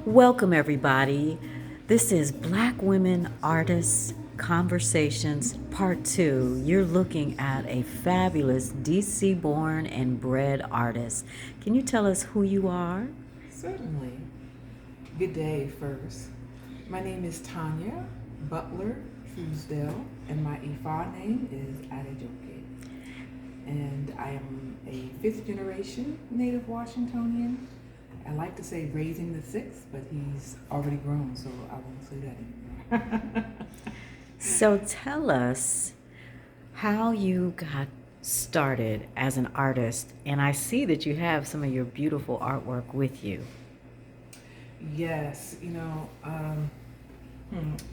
Welcome, everybody. This is Black Women Artists Conversations Part 2. You're looking at a fabulous DC born and bred artist. Can you tell us who you are? Certainly. Good day first. My name is Tonya Butler-Truesdale, and my Ifa name is Adejoke. And I am a fifth generation native Washingtonian. I like to say raising the sixth, but he's already grown, so I won't say that anymore. So tell us how you got started as an artist. And I see that you have some of your beautiful artwork with you. Yes,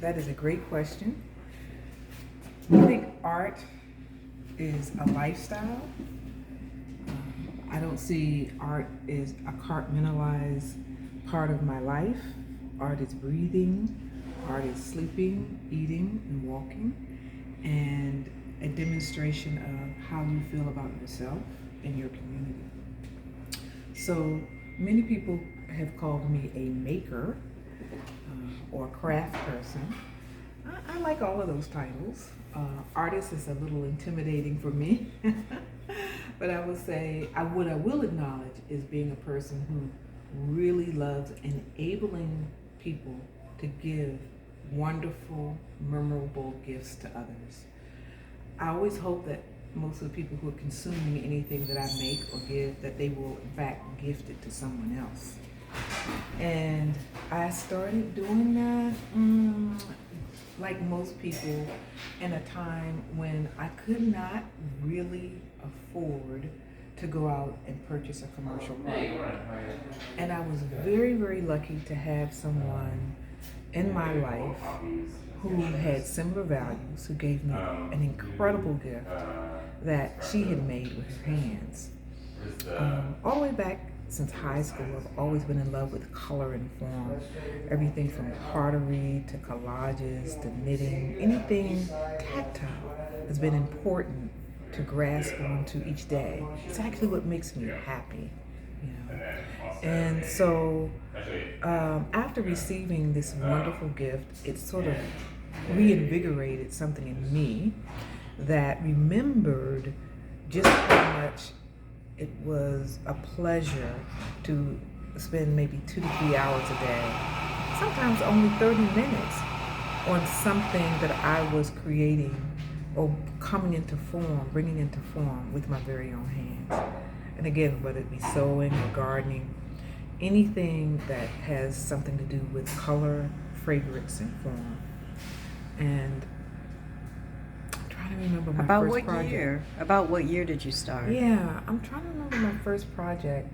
that is a great question. I think art is a lifestyle. I don't see art as a compartmentalized part of my life. Art is breathing, art is sleeping, eating, and walking, and a demonstration of how you feel about yourself and your community. So many people have called me a maker or a craft person. I like all of those titles. Artist is a little intimidating for me. But I would say, what I will acknowledge is being a person who really loves enabling people to give wonderful, memorable gifts to others. I always hope that most of the people who are consuming anything that I make or give, that they will in fact gift it to someone else. And I started doing that, like most people, in a time when I could not really afford to go out and purchase a commercial product. And I was very, very lucky to have someone in my life who had similar values, who gave me an incredible gift that she had made with her hands. All the way back since high school, I've always been in love with color and form. Everything from pottery to collages to knitting, anything tactile has been important to grasp onto each day. It's actually what makes me happy, And so after receiving this wonderful gift, it sort of reinvigorated something in me that remembered just how much it was a pleasure to spend maybe 2 to 3 hours a day, sometimes only 30 minutes, on something that I was creating or coming into form, bringing into form with my very own hands. And again, whether it be sewing or gardening, anything that has something to do with color, fragrance, and form. And I'm trying to remember my first project. About what year did you start? Yeah, I'm trying to remember my first project.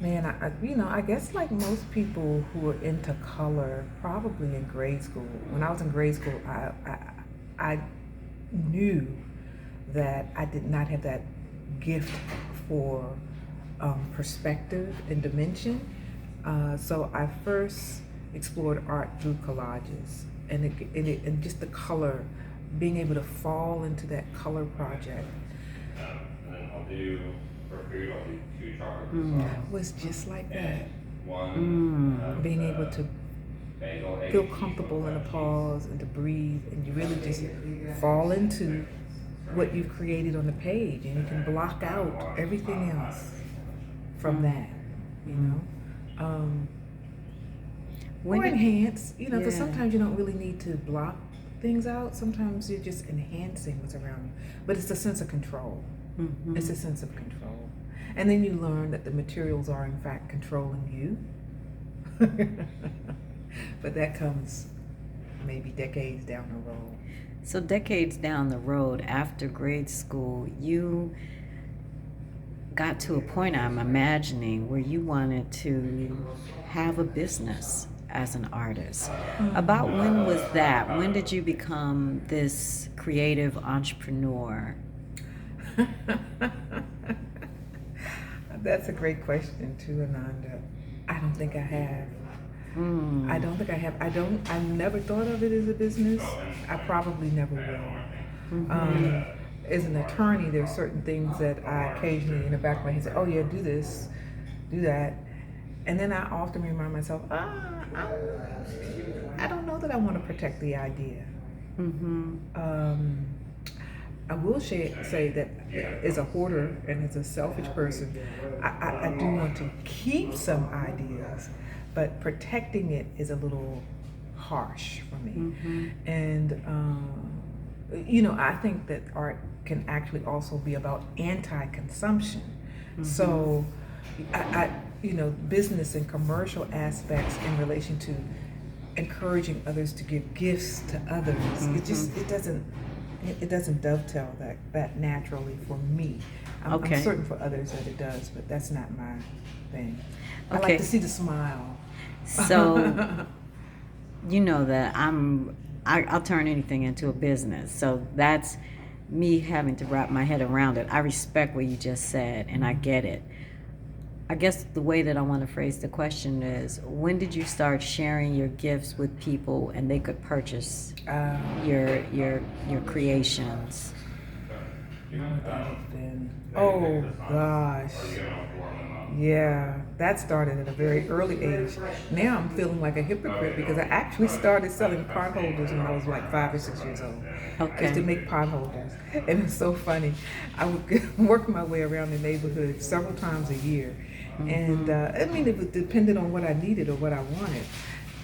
Man, I guess like most people who are into color, probably in grade school. When I was in grade school, I knew that I did not have that gift for perspective and dimension. So I first explored art through collages, and just the color, being able to fall into that color project. And then I'll do, for food, I'll do 2 chocolate Was just like that. One, Being able to feel comfortable in a pause and to breathe, and you really just fall into what you've created on the page, and you can block out everything else from that, or enhance, because sometimes you don't really need to block things out. Sometimes you're just enhancing what's around you, but it's a sense of control. It's a sense of control, and then you learn that the materials are in fact controlling you. But that comes maybe decades down the road. So decades down the road, after grade school, you got to a point, I'm imagining, where you wanted to have a business as an artist. About when was that? When did you become this creative entrepreneur? That's a great question too, Ananda. I don't think I have. I don't think I have. I never thought of it as a business. I probably never will. As an attorney, there are certain things that I occasionally in the back of my head say, oh yeah, do this, do that. And then I often remind myself, I don't know that I want to protect the idea. I will say that as a hoarder and as a selfish person, I do want to keep some ideas, but protecting it is a little harsh for me. And, I think that art can actually also be about anti-consumption. So, business and commercial aspects in relation to encouraging others to give gifts to others, it doesn't dovetail that naturally for me. I'm certain for others that it does, but that's not my thing. I like to see the smile. So, you know that I'll turn anything into a business. So that's me having to wrap my head around it. I respect what you just said, and I get it. I guess the way that I want to phrase the question is, when did you start sharing your gifts with people and they could purchase your creations? Oh gosh. Yeah, that started at a very early age. Now I'm feeling like a hypocrite because I actually started selling pot holders when I was like 5 or 6 years old. I used to make pot holders. And it's so funny. I would work my way around the neighborhood several times a year. And it was dependent on what I needed or what I wanted.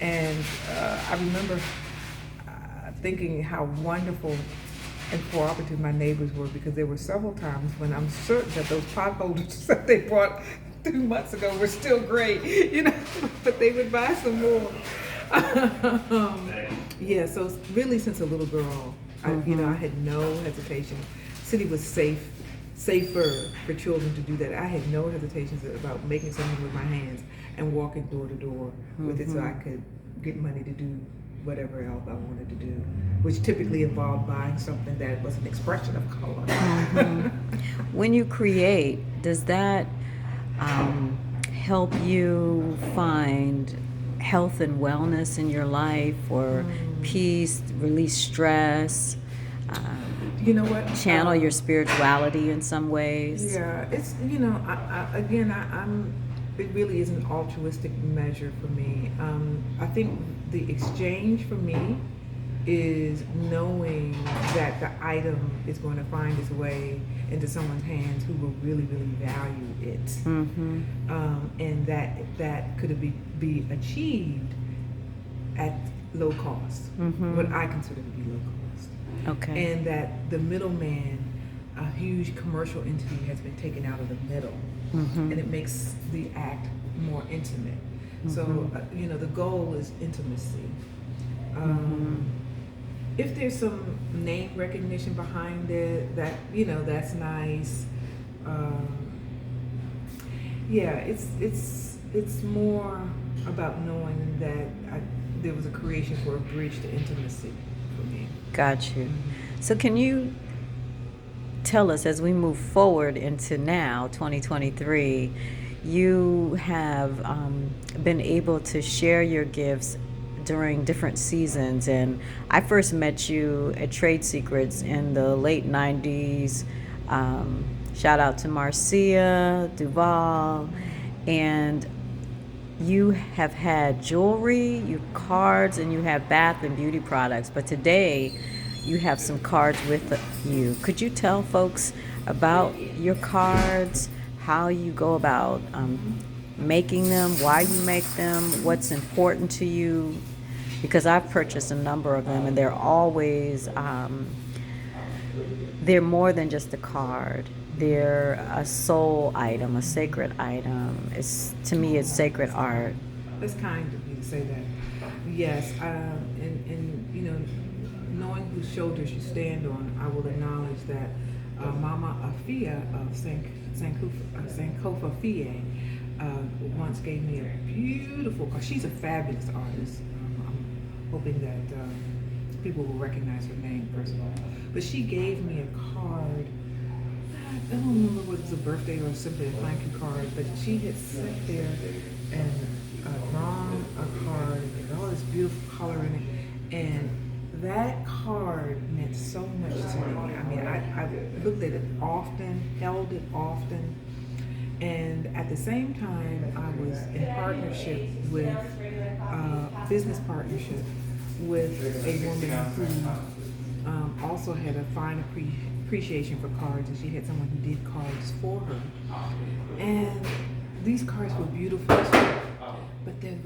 And I remember thinking how wonderful and cooperative my neighbors were, because there were several times when I'm certain that those pot holders that they bought 2 months ago were still great, but they would buy some more. Yeah, so really since a little girl, I had no hesitation. The city was safer for children to do that. I had no hesitations about making something with my hands and walking door to door with it so I could get money to do whatever else I wanted to do, which typically involved buying something that was an expression of color. When you create, does that help you find health and wellness in your life, or peace, release stress? You know what? Channel your spirituality in some ways. Yeah, it's it really is an altruistic measure for me. I think the exchange for me is knowing that the item is going to find its way into someone's hands who will really, really value it, and that could be achieved at low cost, what I consider to be low cost. Okay. And that the middleman, a huge commercial entity, has been taken out of the middle, and it makes the act more intimate. So, the goal is intimacy. If there's some name recognition behind it, that's nice. It's more about knowing that there was a creation for a bridge to intimacy for me. Got you. So can you tell us, as we move forward into now, 2023, you have been able to share your gifts during different seasons, and I first met you at Trade Secrets in the late 90s. Shout out to Marcia Duval. And you have had jewelry, you cards, and you have bath and beauty products, but today you have some cards with you. Could you tell folks about your cards, how you go about making them, why you make them, what's important to you? Because I've purchased a number of them, and they're always, they're more than just a card. They're a soul item, a sacred item. To me, it's sacred art. That's kind of you to say that. Yes, and knowing whose shoulders you stand on, I will acknowledge that Mama Afia of Sankofa Fie once gave me a beautiful card. She's a fabulous artist. I'm hoping that people will recognize her name, first of all. But she gave me a card. I don't remember whether it was a birthday or simply a thank you card, but she had sat there and drawn a card with all this beautiful color in it, and that card meant so much to me. I mean, I looked at it often, held it often, and at the same time, I was in partnership with, business partnership with a woman who also had a fine appreciation for cards, and she had someone who did cards for her. And these cards were beautiful too, but there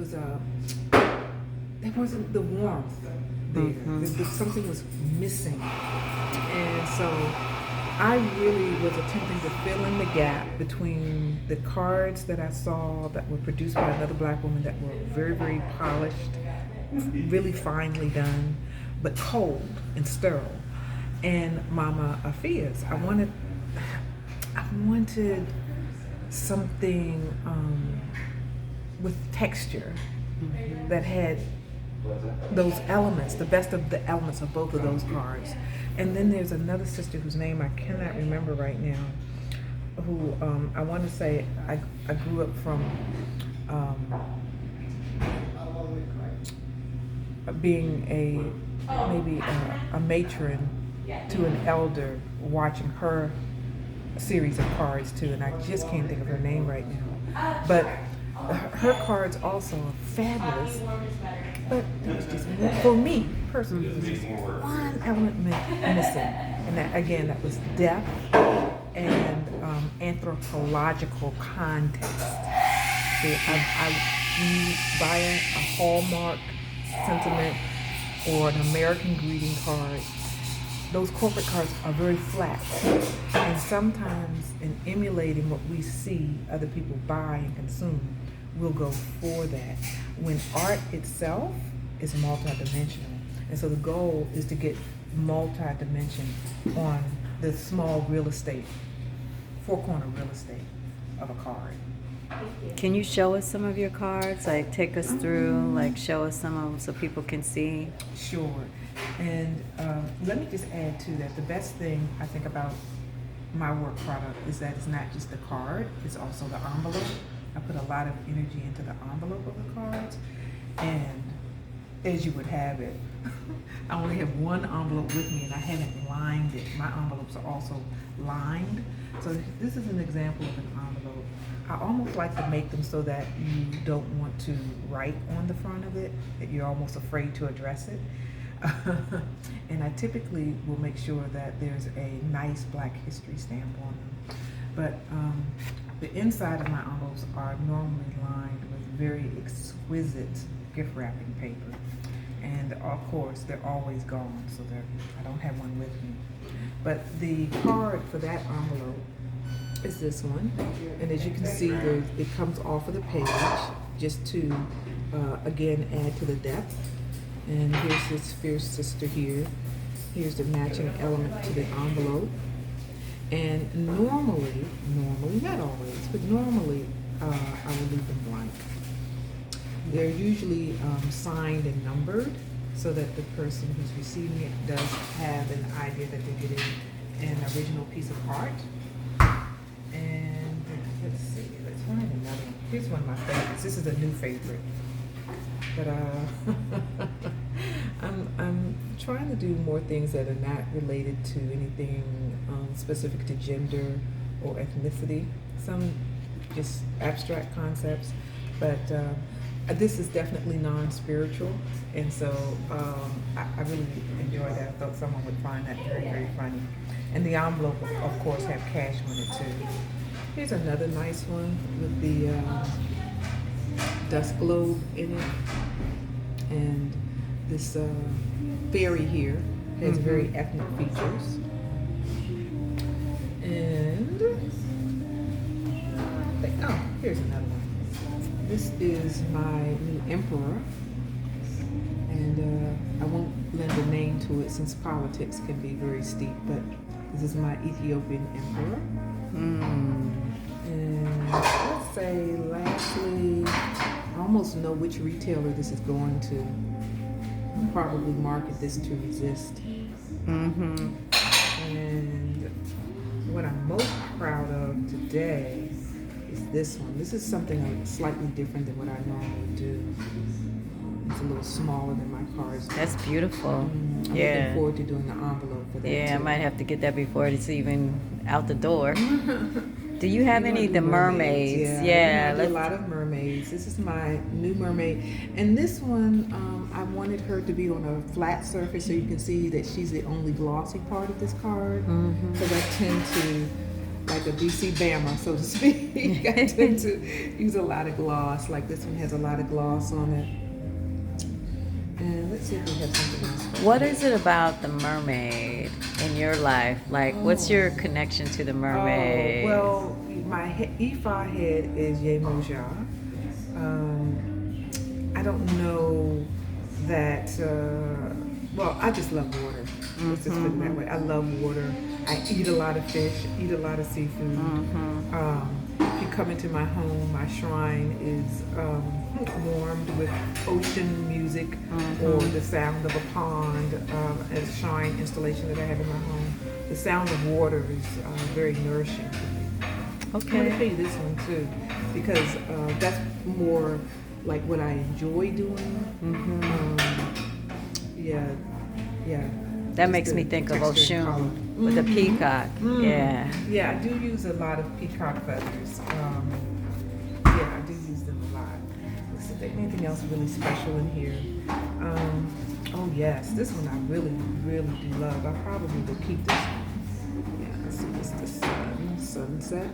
wasn't the warmth there. Something was missing. And so I really was attempting to fill in the gap between the cards that I saw that were produced by another black woman that were very, very polished, really finely done, but cold and sterile, and Mama Afia's. I wanted something with texture that had those elements, the best of the elements of both of those cards. And then there's another sister whose name I cannot remember right now, who I want to say I grew up from being maybe a matron to an elder, watching her series of cards too, and I just can't think of her name right now. But her cards also are fabulous. But there was just, for me personally, there was just one element missing, and that was depth and anthropological context. I buy a Hallmark sentiment or an American greeting card. Those corporate cards are very flat, and sometimes in emulating what we see other people buy and consume, we'll go for that, when art itself is multidimensional. And so the goal is to get multi-dimension on the small real estate, four-corner real estate of a card. Can you show us some of your cards? Like, take us through, like, show us some of them so people can see. Sure. And let me just add to that, the best thing I think about my work product is that it's not just the card, it's also the envelope. I put a lot of energy into the envelope of the cards, and as you would have it, I only have one envelope with me and I haven't lined it. My envelopes are also lined. So this is an example of an envelope. I almost like to make them so that you don't want to write on the front of it, that you're almost afraid to address it. And I typically will make sure that there's a nice Black history stamp on them. But the inside of my envelopes are normally lined with very exquisite gift wrapping paper. And of course, they're always gone, so I don't have one with me. But the card for that envelope is this one. And as you can see, it comes off of the page just to, again, add to the depth. And here's this fierce sister here. Here's the matching element to the envelope. And normally, not always, but normally, I will leave them blank. They're usually signed and numbered so that the person who's receiving it does have an idea that they're getting an original piece of art. And let's see, let's find another one. Here's one of my favorites. This is a new favorite. But I'm trying to do more things that are not related to anything specific to gender or ethnicity. Some just abstract concepts, but this is definitely non-spiritual, and so I really enjoy that. I thought someone would find that very, very funny. And the envelope, of course, have cash on it too. Here's another nice one with the dust globe in it, and this fairy here has very ethnic features. And here's another one. This is my new emperor, and I won't lend a name to it since politics can be very steep, but this is my Ethiopian emperor. And let's say, lastly, I almost know which retailer this is going to. I'll probably market this to resist. And what I'm most proud of today is this one. This is something slightly different than what I normally do. It's a little smaller than my cards. That's beautiful. I'm looking forward to doing the envelope for that. Yeah, too. I might have to get that before it's even out the door. Do you have You any wanna the do mermaids? Yeah, I do a let's. lot of mermaids. This is my new mermaid, and this one I wanted her to be on a flat surface so you can see that she's the only glossy part of this card. Because I tend to, like a DC Bama, so to speak, I tend to use a lot of gloss. Like this one has a lot of gloss on it. And let's see if we have something else. What is it about the mermaid in your life? Like, what's your connection to the mermaid? Oh, well, my Ifa head is Ye Moja. I don't know that, well, I just love water. Let's just put it that way. I love water. I eat a lot of fish, eat a lot of seafood. If you come into my home, my shrine is warmed with ocean music or the sound of a pond, a shrine installation that I have in my home. The sound of water is very nourishing to me. I'm going to Okay. show you this one too, because that's more like what I enjoy doing. Yeah. That Just makes the me think of texture and color. Oshun with the peacock. Yeah. Yeah, I do use a lot of peacock feathers. Yeah, I do use them a lot. Let's see if there's anything else really special in here. Oh yes, this one I really, really do love. I probably will keep this one. Yeah, let's see, it's the sunset.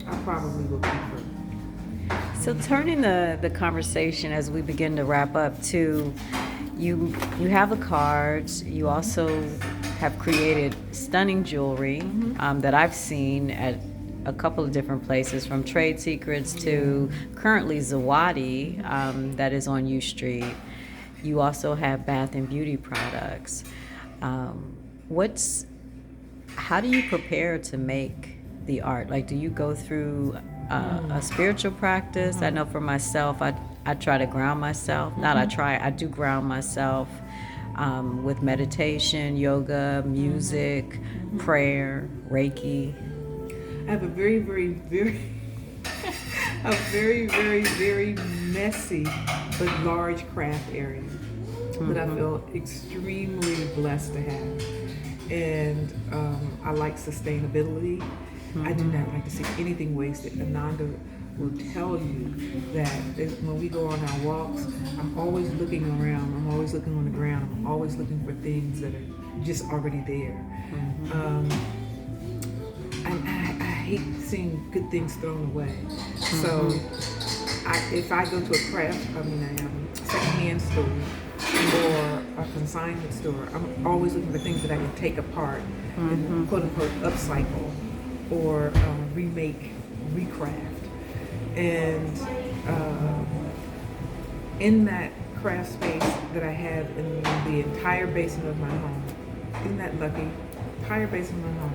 I probably will keep her. So turning the conversation as we begin to wrap up to you have the cards. You also have created stunning jewelry that I've seen at a couple of different places, from Trade Secrets to currently Zawadi, that is on U Street. You also have bath and beauty products. How do you prepare to make the art? Like, do you go through a spiritual practice? I know for myself, I try to ground myself. I do ground myself with meditation, yoga, music, prayer, Reiki. I have a very, very, very, a very, very, very messy but large craft area that I feel extremely blessed to have. And I like sustainability. I do not like to see anything wasted. Ananda will tell you that when we go on our walks, I'm always looking around. I'm always looking on the ground. I'm always looking for things that are just already there. I hate seeing good things thrown away. So if I go to a secondhand store or a consignment store, I'm always looking for things that I can take apart and quote unquote upcycle or remake, recraft. And in that craft space that I have in the entire basement of my home, isn't that lucky? Entire basement of my home.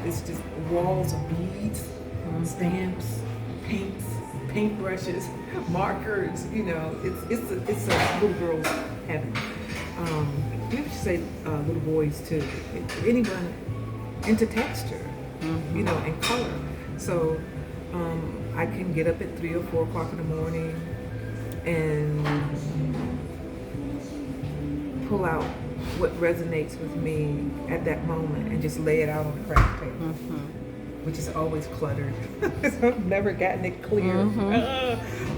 It's just walls of beads, stamps, paints, paintbrushes, markers. You know, it's a little girl's heaven. You should say little boys too. Anyone into texture, you know, and color. So I can get up at 3 or 4 o'clock in the morning and pull out what resonates with me at that moment and just lay it out on the craft table, which is always cluttered. I've never gotten it clear.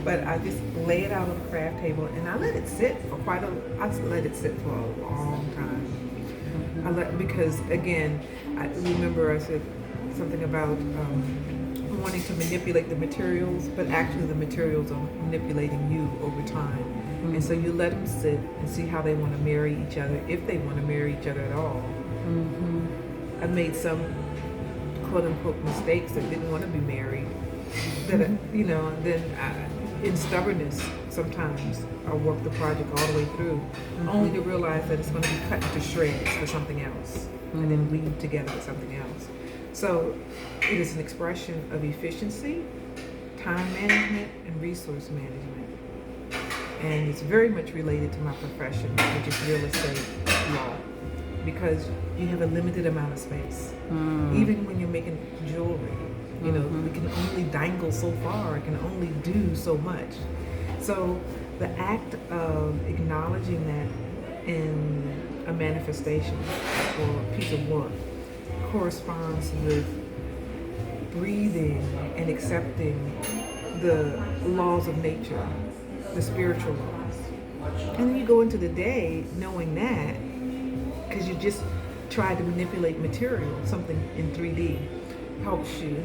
But I just lay it out on the craft table and I let it sit for I let it sit for a long time. Because again, I remember I said something about wanting to manipulate the materials, but actually the materials are manipulating you over time. And so you let them sit and see how they want to marry each other, if they want to marry each other at all. I've made some quote unquote mistakes that didn't want to be married. That you know, then in stubbornness, sometimes I'll work the project all the way through, only to realize that it's going to be cut into shreds for something else, and then weaved together with something else. So it is an expression of efficiency, time management, and resource management. And it's very much related to my profession, which is real estate law, because you have a limited amount of space. Even when you're making jewelry, you know, we can only dangle so far, it can only do so much. So the act of acknowledging that in a manifestation or a piece of work corresponds with breathing and accepting the laws of nature, the spiritual laws. And then you go into the day knowing that, because you just tried to manipulate material, something in 3D helps you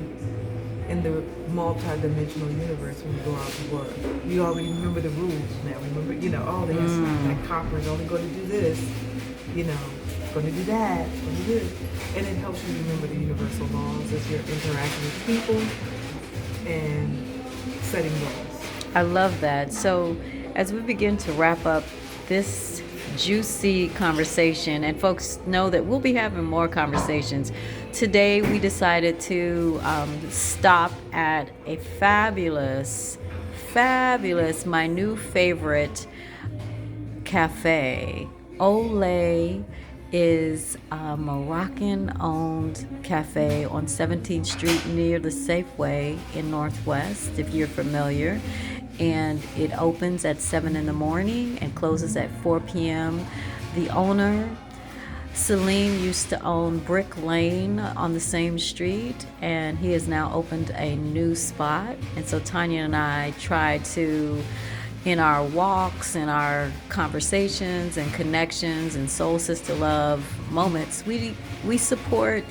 in the multi-dimensional universe when you go out to work. You already remember the rules now. Remember, oh, there's that copper is only going to do this, going to do that, going to do this. And it helps you remember the universal laws as you're interacting with people and setting goals. I love that. So as we begin to wrap up this juicy conversation, and folks know that we'll be having more conversations, today we decided to stop at a fabulous, my new favorite cafe. Au Lait is a Moroccan-owned cafe on 17th Street near the Safeway in Northwest, if you're familiar. And it opens at 7 in the morning and closes at 4 p.m. The owner, Celine, used to own Brick Lane on the same street, and he has now opened a new spot. And so Tonya and I tried to, in our walks and our conversations and connections and soul sister love moments, we support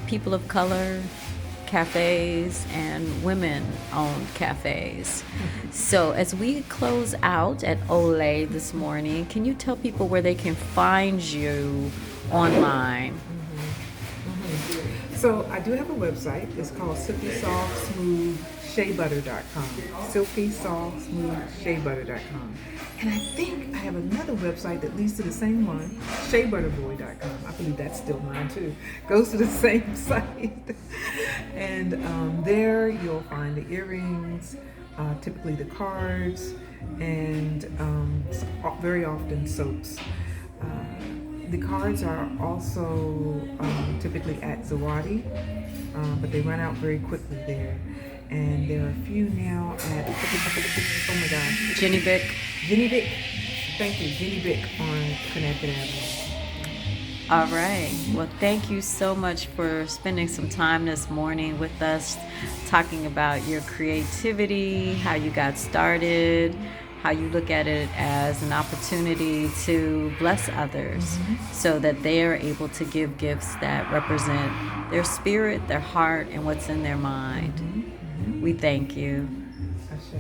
people of color cafes and women-owned cafes. So as we close out at Au Lait this morning, can you tell people where they can find you online? So I do have a website. It's called silkysoft.smooth.sheabutter.com. silkysoft.smooth.sheabutter.com. And I think I have another website that leads to the same one, sheabutterboy.com. I believe that's still mine too. Goes to the same site. And there you'll find the earrings, typically the cards, and very often soaps. The cards are also typically at Zawadi, but they run out very quickly there. And there are a few now at, oh my gosh. Jenny Bick. Thank you, Jenny Bick on Connecticut Avenue. All right. Well, thank you so much for spending some time this morning with us, talking about your creativity, how you got started, how you look at it as an opportunity to bless others so that they are able to give gifts that represent their spirit, their heart, and what's in their mind. We thank you. Ashe.